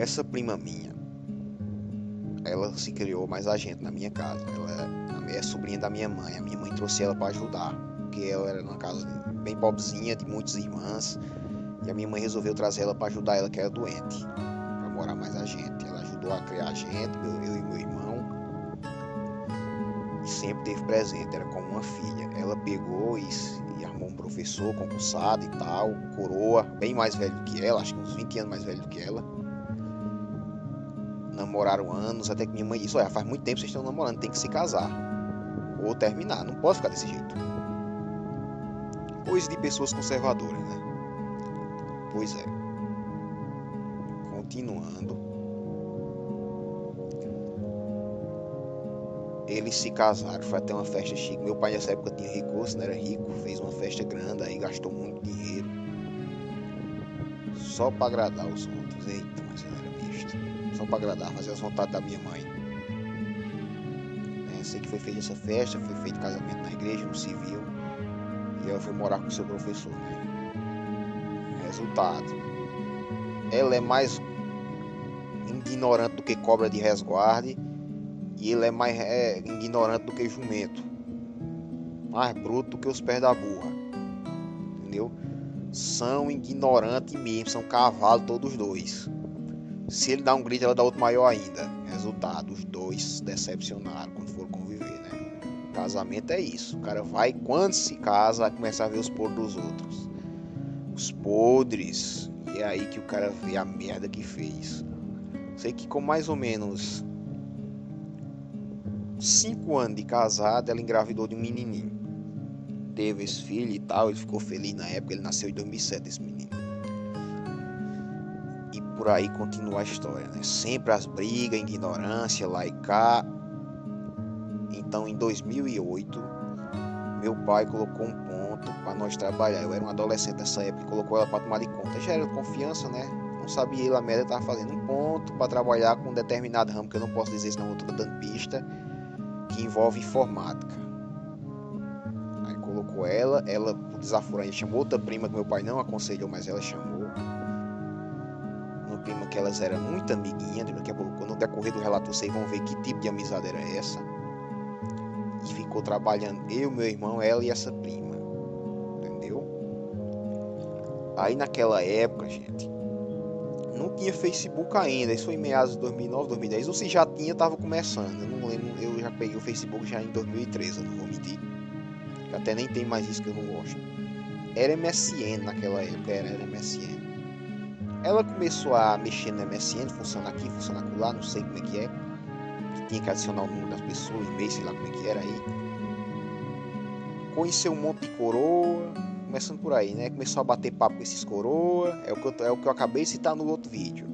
Essa prima minha, ela se criou mais a gente na minha casa. Ela é sobrinha da minha mãe. A minha mãe trouxe ela para ajudar, porque ela era numa casa bem pobrezinha, de muitas irmãs. E a minha mãe resolveu trazer ela para ajudar ela, que era doente, para morar mais a gente. Ela ajudou a criar a gente, eu e meu irmão, e sempre teve presente, era como uma filha. Ela pegou e arrumou um professor concursado e tal, coroa, bem mais velho do que ela, acho que uns 20 anos mais velho do que ela. Namoraram anos, até que minha mãe disse: olha, faz muito tempo que vocês estão namorando, tem que se casar ou terminar, não pode ficar desse jeito. Coisa de pessoas conservadoras, né? Pois é. Continuando, eles se casaram, foi até uma festa chique. Meu pai nessa época tinha recurso, não era rico, fez uma festa grande, aí gastou muito dinheiro só para agradar os outros. Eita, mas eu era besta. Só para agradar, fazer as vontades da minha mãe. Sei que foi feita essa festa, foi feito casamento na igreja, no civil, e ela foi morar com o seu professor, né? Resultado, ela é mais ignorante do que cobra de resguarde, e ele é mais ignorante do que jumento, mais bruto do que os pés da burra, entendeu? São ignorantes mesmo, são cavalos todos os dois. Se ele dá um grito, ela dá outro maior ainda. Resultado, os dois decepcionaram quando foram conviver, né? Casamento é isso, o cara vai, quando se casa, vai começar a ver os podres dos outros, os podres, e é aí que o cara vê a merda que fez. Sei que com mais ou menos 5 anos de casada, ela engravidou de um menininho. Teve esse filho e tal, ele ficou feliz na época, ele nasceu em 2007, esse menino. E por aí continua a história, né? Sempre as brigas, ignorância, lá e cá. Então, em 2008, meu pai colocou um ponto para nós trabalhar. Eu era um adolescente nessa época e colocou ela para tomar de conta. Já era de confiança, né? Não sabia ele a merda, estava fazendo um ponto para trabalhar com um determinado ramo, que eu não posso dizer, senão eu estou dando pista, que envolve informática. Aí colocou ela, por desaforar, chamou outra prima que meu pai não aconselhou, mas ela chamou. Uma prima que elas eram muito amiguinhas, daqui a pouco, no decorrer do relato, vocês vão ver que tipo de amizade era essa. E ficou trabalhando eu, meu irmão, ela e essa prima, entendeu? Aí naquela época, gente, não tinha Facebook ainda, isso foi em meados de 2009, 2010, ou se já tinha, estava começando, eu não lembro, eu já peguei o Facebook já em 2013, eu não vou mentir, que até nem tem mais isso que eu não gosto. Era MSN naquela época, era MSN. Ela começou a mexer no MSN, funciona aqui, funciona lá, não sei como é que é, que tinha que adicionar o número das pessoas, e-mail, sei lá como é que era aí. Conheceu um monte de coroa, começando por aí, né? Começou a bater papo com esses coroa, é o que eu acabei de citar no outro vídeo.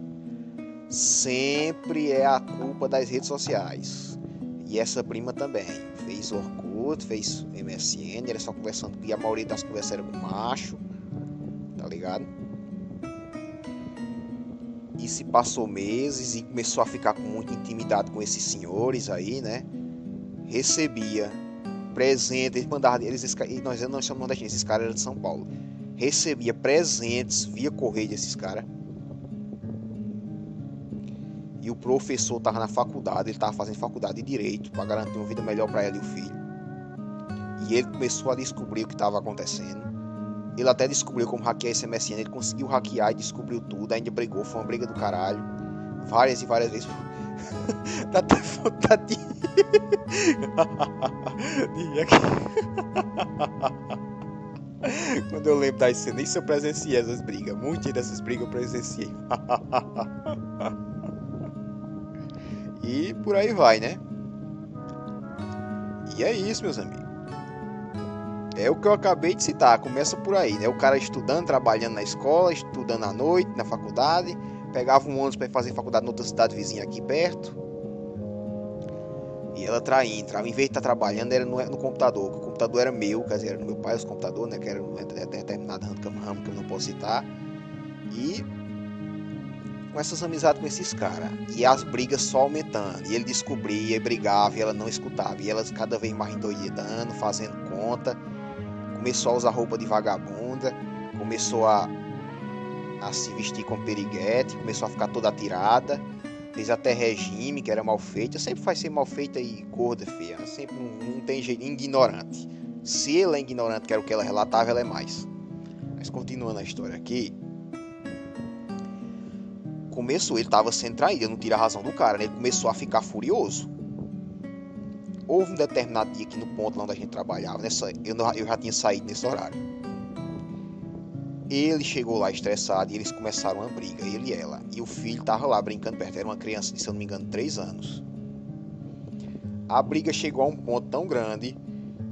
Sempre é a culpa das redes sociais. E essa prima também. Fez Orkut, fez MSN, era só conversando, e a maioria das conversas era com macho, tá ligado? E se passou meses e começou a ficar com muita intimidade com esses senhores aí, né? Recebia presentes, eles mandavam, nós somos nordestinos, esses caras eram de São Paulo. Recebia presentes via correio desses caras. E o professor estava na faculdade, ele estava fazendo faculdade de Direito para garantir uma vida melhor para ela e o filho. E ele começou a descobrir o que estava acontecendo. Ele até descobriu como hackear esse MSN, ele conseguiu hackear e descobriu tudo, ainda brigou, foi uma briga do caralho. Várias e várias vezes. Dá até vontade de rir aqui. Quando eu lembro das cenas, nem se eu presenciei essas brigas. Muitas dessas brigas eu presenciei. E por aí vai, né? E é isso, meus amigos. É o que eu acabei de citar, começa por aí, né? O cara estudando, trabalhando na escola, estudando à noite, na faculdade, pegava um ônibus para fazer faculdade em outra cidade vizinha aqui perto. E ela entrava, em vez de estar trabalhando, era no computador, que o computador era meu, quer dizer, era do meu pai, os computadores, né? Que era determinado ramo que eu não posso citar. E com essas amizades com esses caras. E as brigas só aumentando. E ele descobria, e brigava, e ela não escutava. E elas cada vez mais endoidando, fazendo conta. Começou a usar roupa de vagabunda. Começou a a se vestir com periguete, começou a ficar toda atirada, fez até regime, que era mal feita. Sempre faz ser mal feita e gorda, feia. Sempre não tem jeito, ignorante. Se ele é ignorante, que era o que ela relatava, ela é mais. Mas continuando a história aqui, começou, ele estava sendo traído, eu não tiro a razão do cara, né? Ele começou a ficar furioso. Houve um determinado dia aqui no ponto lá onde a gente trabalhava, eu já tinha saído nesse horário. Ele chegou lá estressado e eles começaram uma briga, ele e ela. E o filho estava lá brincando perto, era uma criança de, se eu não me engano, 3 anos. A briga chegou a um ponto tão grande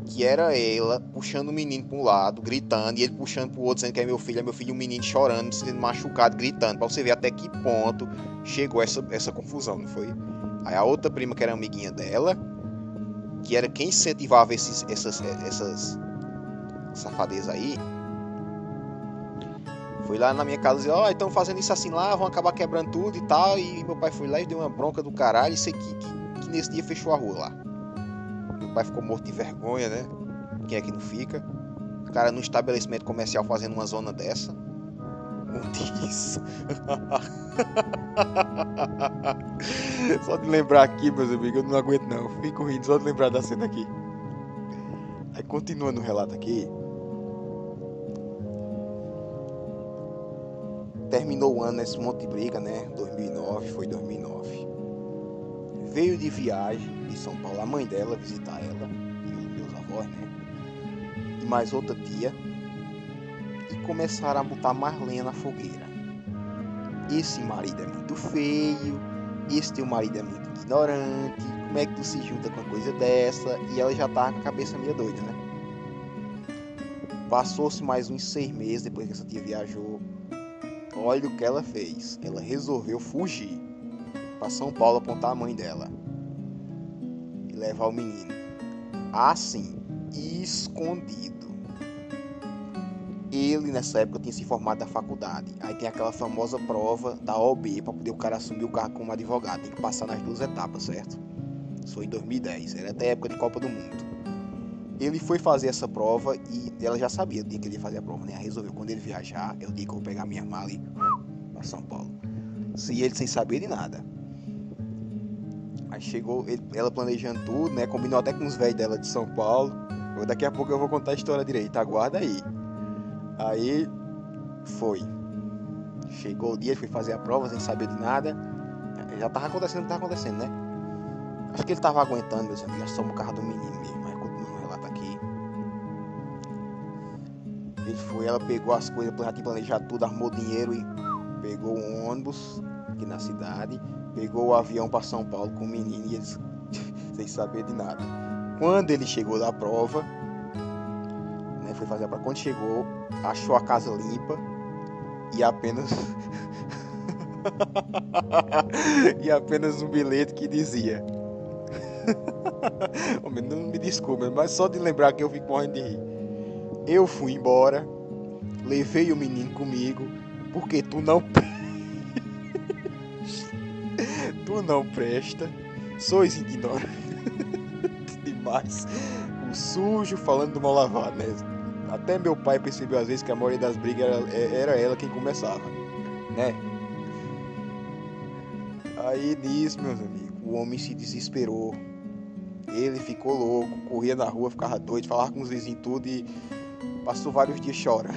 que era ela puxando o menino para um lado, gritando, e ele puxando para o outro, dizendo que é meu filho, e o menino chorando, se sentindo machucado, gritando, para você ver até que ponto chegou essa confusão, não foi? Aí a outra prima, que era amiguinha dela, que era quem incentivava essas safadezas aí, foi lá na minha casa e disse, ó, estão fazendo isso assim lá, vão acabar quebrando tudo e tal, e meu pai foi lá e deu uma bronca do caralho, e sei que nesse dia fechou a rua lá. Meu pai ficou morto de vergonha, né? Quem é que não fica? O cara num estabelecimento comercial fazendo uma zona dessa. Não diz. Só de lembrar aqui, meus amigos, eu não aguento não. Fico rindo só de lembrar da cena aqui. Aí continuando o relato aqui. Terminou o ano nesse monte de briga, né? 2009, foi 2009. Veio de viagem de São Paulo a mãe dela visitar ela e os meus avós, né? E mais outra tia. E começaram a botar mais lenha na fogueira. Esse marido é muito feio, esse teu marido é muito ignorante, como é que tu se junta com uma coisa dessa? E ela já tava com a cabeça meio doida, né? Passou-se mais uns 6 meses depois que essa tia viajou. Olha o que ela fez. Ela resolveu fugir para São Paulo apontar a mãe dela e levar o menino. Assim, escondido. Ele nessa época tinha se formado da faculdade. Aí tem aquela famosa prova da OAB para poder o cara assumir o cargo como advogado. Tem que passar nas 2 etapas, certo? Isso foi em 2010, era até a época de Copa do Mundo. Ele foi fazer essa prova e ela já sabia o dia que ele ia fazer a prova, né? Resolveu, quando ele viajar, é o dia que eu vou pegar minha mala e para São Paulo. Se ele sem saber de nada. Aí chegou, ela planejando tudo, né? Combinou até com os velhos dela de São Paulo. Daqui a pouco eu vou contar a história direito, aguarda aí. Aí foi. Chegou o dia, foi fazer a prova sem saber de nada. Já tava acontecendo o que tava acontecendo, né? Acho que ele tava aguentando, meus amigos, só no carro do menino mesmo. Mas continuando o relato aqui. Ele foi, ela pegou as coisas, já tinha planejado tudo, arrumou dinheiro e pegou um ônibus aqui na cidade. Pegou o avião para São Paulo com o menino e eles sem saber de nada. Quando ele chegou da prova, né, foi fazer a prova. Quando chegou, achou a casa limpa e apenas e apenas um bilhete que dizia não me desculpe, mas só de lembrar que eu fico morrendo de rir. Eu fui embora, levei o menino comigo, porque tu não presta, sois ignorante demais, o sujo falando do mal lavado, né? Até meu pai percebeu às vezes que a maioria das brigas era ela quem começava, né? Aí nisso, meus amigos, o homem se desesperou. Ele ficou louco, corria na rua, ficava doido, falava com os vizinhos tudo e passou vários dias chorando.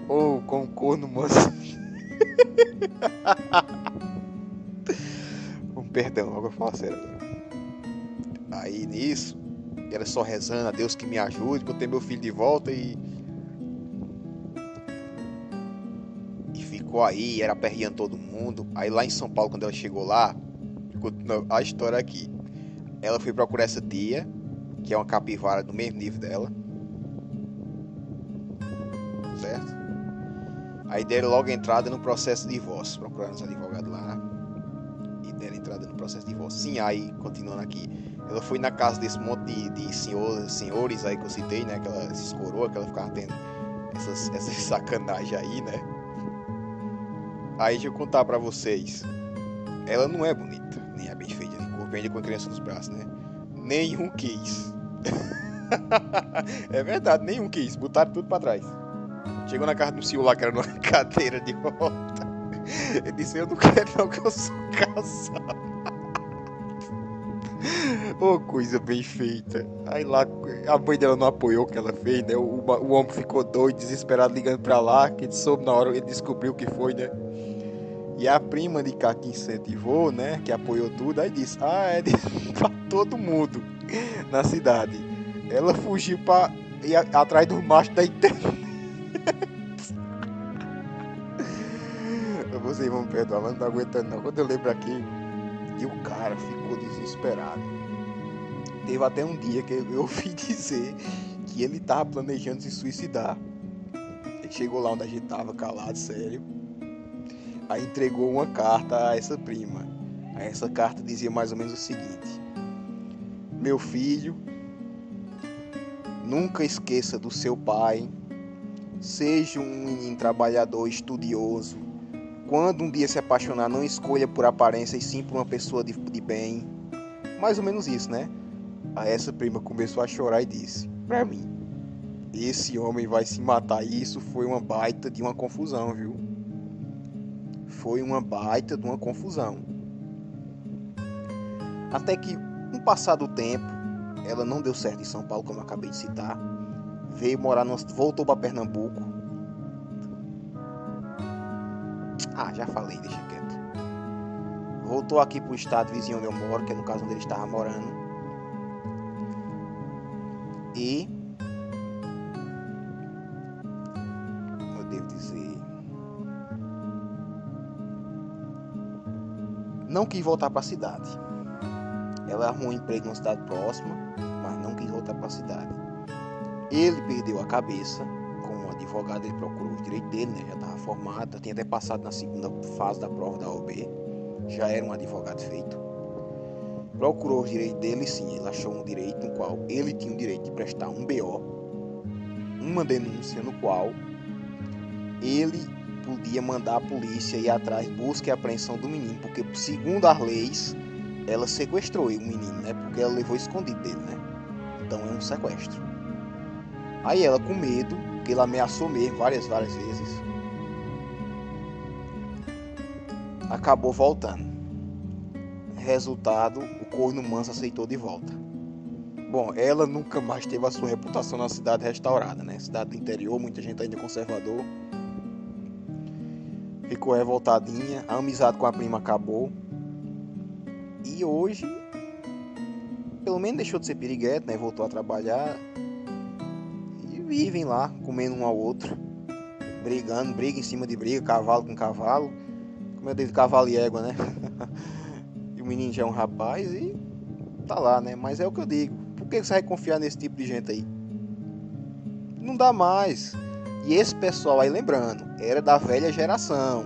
Ou com o corno manso. Perdão, agora eu falo sério agora. Aí nisso, era só rezando a Deus que me ajude pra eu ter meu filho de volta e ficou aí, era aperreando todo mundo. Aí lá em São Paulo, quando ela chegou lá, continua a história aqui. Ela foi procurar essa tia, que é uma capivara do mesmo nível dela, certo? Aí deram logo entrada no processo de divórcio. Procuraram os advogados lá e deram entrada no processo de divórcio. Sim, aí, continuando aqui, ela foi na casa desse monte de senhores aí que eu citei, né? Esses coroas que ela ficava tendo essas sacanagens aí, né? Aí deixa eu contar pra vocês. Ela não é bonita, nem é bem feita de corpo, ainda com a criança nos braços, né? Nenhum quis. É verdade, nenhum quis. Botaram tudo pra trás. Chegou na casa do senhor lá, que era numa cadeira de roda. Ele disse, eu não quero não, que eu sou casado. Ô, coisa bem feita. Aí lá, a mãe dela não apoiou o que ela fez, né? O homem ficou doido, desesperado, ligando pra lá, que ele soube na hora, ele descobriu o que foi, né? E a prima de cá que incentivou, né? Que apoiou tudo, aí disse, é pra todo mundo na cidade. Ela fugiu pra ir atrás dos machos da internet. Vocês vão me perdoar, mas não tô aguentando não. Quando eu lembro aqui, e o cara ficou desesperado. Teve até um dia que eu ouvi dizer que ele tava planejando se suicidar. Ele chegou lá onde a gente tava, calado, sério. Aí entregou uma carta a essa prima. Aí essa carta dizia mais ou menos o seguinte: meu filho, nunca esqueça do seu pai. Seja um menino trabalhador, estudioso. Quando um dia se apaixonar, não escolha por aparência e sim por uma pessoa de bem. Mais ou menos isso, né? Aí essa prima começou a chorar e disse: pra mim, esse homem vai se matar. E isso foi uma baita de uma confusão, viu? Foi uma baita de uma confusão. Até que, com o passar do tempo, ela não deu certo em São Paulo, como eu acabei de citar. Veio morar, voltou para Pernambuco. Já falei, deixa quieto. Voltou aqui pro estado vizinho onde eu moro, que é no caso onde ele estava morando. E eu devo dizer, não quis voltar para a cidade. Ela arrumou um emprego numa cidade próxima, mas não quis voltar para a cidade. Ele perdeu a cabeça. Como advogado, ele procurou o direito dele, né? Já estava formado, tinha até passado na segunda fase da prova da OAB. Já era um advogado feito. Procurou os direitos dele, sim. Ele achou um direito no qual ele tinha o direito de prestar um BO, uma denúncia no qual ele podia mandar a polícia ir atrás, busca e apreensão do menino, porque segundo as leis, ela sequestrou o menino, né? Porque ela levou escondido dele, né? Então é um sequestro. Aí ela, com medo, porque ele ameaçou mesmo várias vezes, acabou voltando. Resultado, o corno manso aceitou de volta. Bom, ela nunca mais teve a sua reputação na cidade restaurada, né? Cidade do interior, muita gente ainda conservador. Ficou revoltadinha, a amizade com a prima acabou. E hoje, pelo menos deixou de ser piriguete, né? Voltou a trabalhar. E vivem lá, comendo um ao outro. Brigando, briga em cima de briga, cavalo com cavalo. Como eu digo, cavalo e égua, né? E o menino já é um rapaz e tá lá, né? Mas é o que eu digo. Por que você vai confiar nesse tipo de gente aí? Não dá mais. E esse pessoal aí, lembrando, era da velha geração.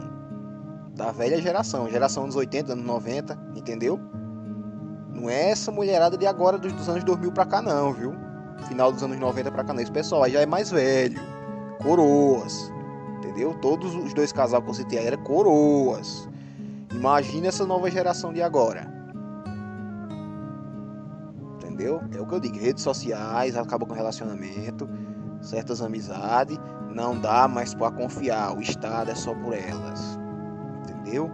Geração dos 80, anos 90, entendeu? Não é essa mulherada de agora dos anos 2000 pra cá não, viu? Final dos anos 90 pra cá não. Esse pessoal aí já é mais velho. Coroas. Entendeu? Todos os dois casais que eu citei aí eram coroas. Imagina essa nova geração de agora. Entendeu? É o que eu digo. Redes sociais acabam com relacionamento, certas amizades. Não dá mais para confiar. O Estado é só por elas. Entendeu?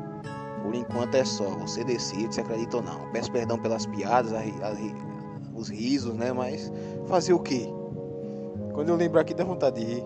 Por enquanto é só. Você decide se acredita ou não. Peço perdão pelas piadas, os risos, né? Mas fazer o quê? Quando eu lembro aqui dá vontade de rir.